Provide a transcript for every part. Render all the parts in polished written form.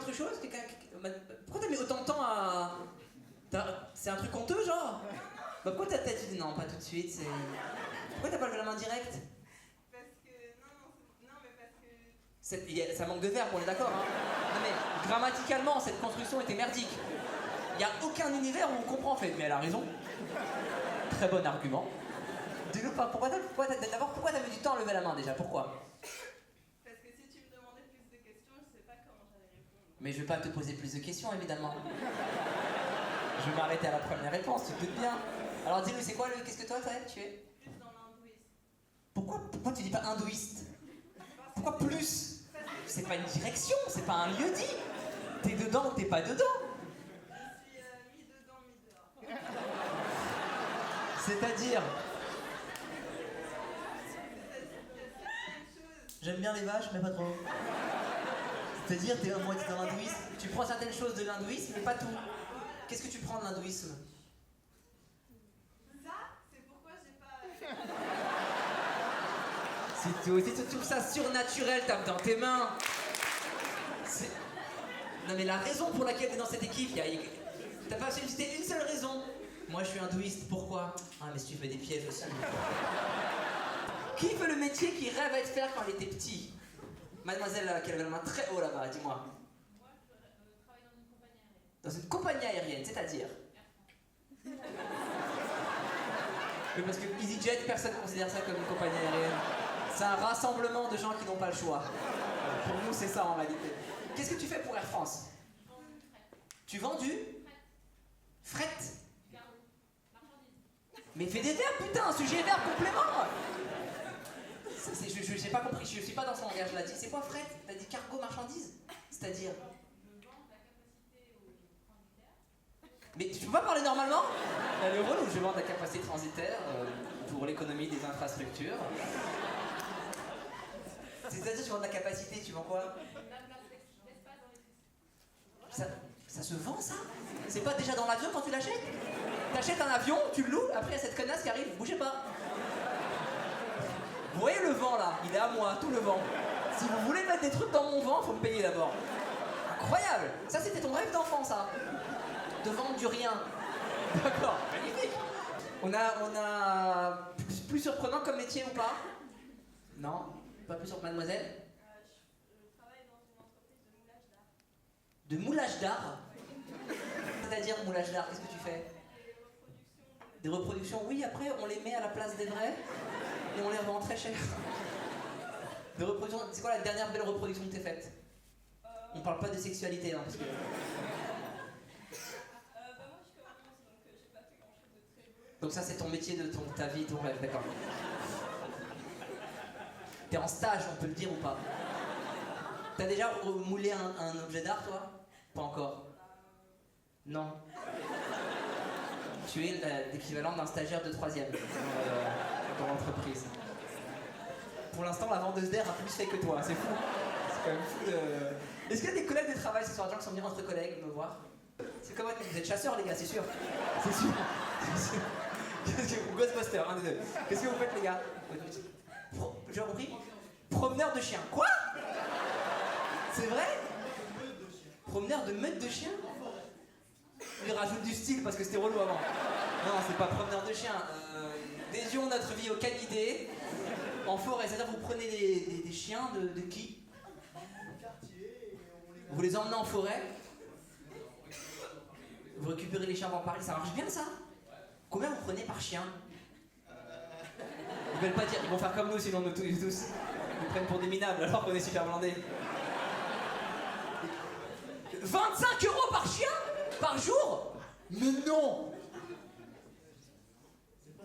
autre chose? Pourquoi t'as mis autant de temps à... C'est un truc honteux, genre? Bah pourquoi t'as dit non, pas tout de suite, c'est... Pourquoi t'as pas levé la main direct? Parce que... Non, mais parce que... Ça manque de verbe, on est d'accord, hein? Non mais, grammaticalement, cette construction était merdique. Il y a aucun univers où on comprend, en fait, mais elle a raison. Très bon argument. Dis-nous pas, pourquoi t'as mis du temps à lever la main, déjà? Pourquoi? Parce que si tu me demandais plus de questions, je sais pas comment j'allais répondre. Mais je vais pas te poser plus de questions, évidemment. Je vais m'arrêter à la première réponse, tu te doutes bien. Alors dis-nous, c'est quoi le... Qu'est-ce que toi, tu es? Plus dans l'hindouisme. Pourquoi tu dis pas hindouiste? Pourquoi plus? C'est pas une direction, c'est pas un lieu dit. T'es dedans ou t'es pas dedans? Je suis mi-dedans, mi-dehors. C'est-à-dire? J'aime bien les vaches, mais pas trop. C'est-à-dire, t'es à moitié dans l'hindouisme. Tu prends certaines choses de l'hindouisme, mais pas tout. Qu'est-ce que tu prends de l'hindouisme? Ça, c'est pourquoi j'ai pas... C'est tout. Si tu trouves ça surnaturel, tape dans tes mains. Non mais la raison pour laquelle t'es dans cette équipe, t'as pas sollicité une seule raison. Moi je suis hindouiste, pourquoi? Ah mais si tu fais des pièges aussi. Qui fait le métier qu'il rêvait de faire quand il était petit? Mademoiselle qui avait la main très haut là-bas, dis-moi. Moi, je travaille dans une compagnie aérienne. Dans une compagnie aérienne, c'est-à-dire? Oui, parce que EasyJet, personne ne considère ça comme une compagnie aérienne. C'est un rassemblement de gens qui n'ont pas le choix. Pour nous, c'est ça en réalité. Qu'est-ce que tu fais pour Air France? Tu vends du? Fret. Cargo. Marchandise. Mais fais des verbes, putain, sujet verbe complément. J'ai pas compris, je suis pas dans son langage là. C'est quoi fret? T'as dit cargo marchandise? C'est-à-dire? Je vends la capacité aux transitaires. Mais tu peux pas parler normalement? Le rôle où je vends de la capacité transitaire pour l'économie des infrastructures. C'est-à-dire tu vends de la capacité, tu vends quoi? La place d'espace dans les systèmes. Ça se vend ça? C'est pas déjà dans l'avion quand tu l'achètes? T'achètes un avion, tu le loues, après il y a cette connasse qui arrive, bougez pas. Vous voyez le vent là? Il est à moi, tout le vent. Si vous voulez mettre des trucs dans mon vent, faut me payer d'abord. Incroyable! Ça c'était ton rêve d'enfant ça? De vendre du rien. D'accord, magnifique. On a plus surprenant comme métier ou pas? Non? Pas plus surprenant, mademoiselle? Je travaille dans une entreprise de moulage d'art. De moulage d'art? C'est-à-dire moulage d'art, qu'est-ce que tu fais? Des reproductions. Des reproductions, oui, après on les met à la place des vrais et on les revend très cher. Des reproductions, c'est quoi la dernière belle reproduction que t'es faite? On parle pas de sexualité, hein, parce que... Moi je commence donc j'ai pas fait grand chose de très beau. Donc ça c'est ton métier de ta vie, ton rêve, d'accord. T'es en stage, on peut le dire ou pas? T'as déjà moulé un objet d'art, toi? Pas encore. Non. Tu es l'équivalent d'un stagiaire de 3e dans l'entreprise. Pour l'instant, la vendeuse d'air a plus fait que toi, c'est fou. C'est quand même fou de... Est-ce qu'il y a des collègues de travail ce soir, des gens qui sont venus entre collègues me voir? C'est comment vous êtes chasseurs, les gars, c'est sûr. C'est sûr. C'est sûr. Qu'est-ce que vous... Ghostbusters, un des deux. Qu'est-ce que vous faites, les gars? J'ai compris? Promeneur de chiens. Quoi? C'est vrai? Promeneur de meute de chiens? Il rajoute du style parce que c'était relou avant. Non, c'est pas promeneur de chiens. Dédions notre vie aux canidés en forêt. C'est-à-dire vous prenez des chiens de qui? Vous les emmenez en forêt. Vous récupérez les chiens avant Paris. Ça marche bien ça? Combien vous prenez par chien? Ils veulent pas dire, ils vont faire comme nous sinon nous tous. Ils nous prennent pour des minables alors qu'on est super blindés. 25 € par chien? Par jour? Mais non!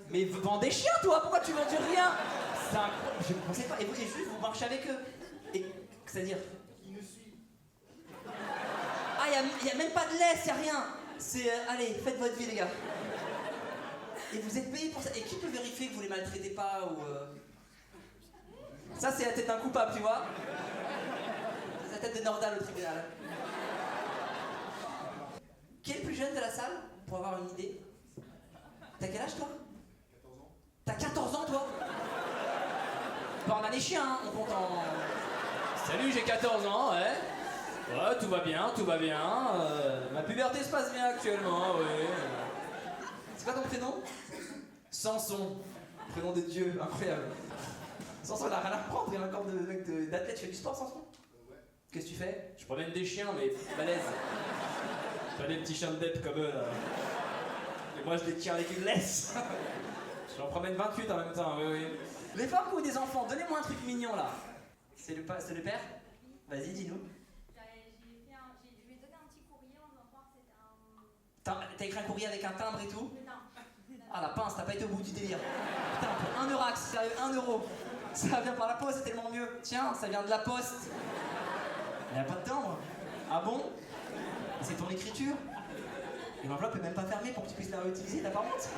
Mais vends des chiens toi, pourquoi tu vends du rien? C'est incroyable, je ne pensais pas. Et vous, juste vous marchez avec eux. Et c'est-à-dire? Ils nous suivent. Ah, il n'y a même pas de laisse, il n'y a rien. C'est allez, faites votre vie les gars. Et vous êtes payé pour ça. Et qui peut vérifier que vous les maltraitez pas ou Ça c'est la tête d'un coupable, tu vois? C'est la tête de Nordal au tribunal. Qui est le plus jeune de la salle? Pour avoir une idée. T'as quel âge toi? 14 ans. T'as 14 ans toi? Bah on a les chiens, hein. On compte en... Salut, j'ai 14 ans, ouais. Ouais, tout va bien, tout va bien. Ma puberté se passe bien actuellement, oui. C'est quoi ton prénom? Samson. Prénom de Dieu, incroyable. Samson, il a rien à reprendre, il y a encore de mec d'athlète. Tu fais du sport, Samson? Ouais. Qu'est-ce que tu fais? Je promène des chiens, mais balèze. Pas des petits chiens de dep comme eux, là. Et moi, je les tire avec une laisse. J'en promène 28 en même temps, oui, oui. Les femmes qui ont des enfants, donnez-moi un truc mignon, là. C'est le père? Vas-y, dis-nous. Je lui ai donné un petit courrier en disant croire que c'était un... T'as écrit un courrier avec un timbre et tout? Non. Ah la pince, t'as pas été au bout du délire. Putain, pour 1 eurax, sérieux, 1 euro. Ça vient par la poste, c'est tellement mieux. Tiens, ça vient de la poste. Il n'y a pas de timbre. Ah bon? C'est ton écriture? Et l'enveloppe est même pas fermée pour que tu puisses la réutiliser, t'as pas honte?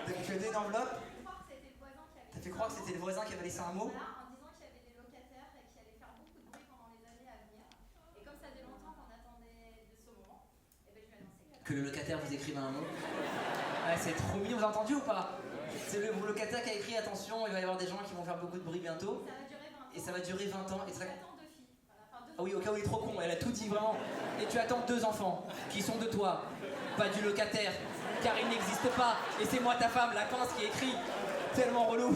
Tu as donné une enveloppe? Je crois que c'était le voisin qui avait... T'as fait croire que c'était le voisin qui avait laissé un mot? Voilà, en disant qu'il y avait des locataires et qu'il allait faire beaucoup de bruit pendant les années à venir. Et comme ça faisait longtemps qu'on attendait de ce moment, et ben je lui ai annoncé Que le locataire vous écrive un mot? Ouais, c'est trop mignon, vous avez entendu ou pas? C'est le locataire qui a écrit, attention, il va y avoir des gens qui vont faire beaucoup de bruit bientôt. ça va durer 20 ans. Et ça va durer 20 ans. Et ça... J'attends 2 filles. Voilà, enfin, 2 Ah oui, au cas où il est trop con, elle a tout dit vraiment. Et tu attends 2 enfants, qui sont de toi, pas du locataire, car il n'existe pas. Et c'est moi ta femme, la pince qui écrit. Tellement relou.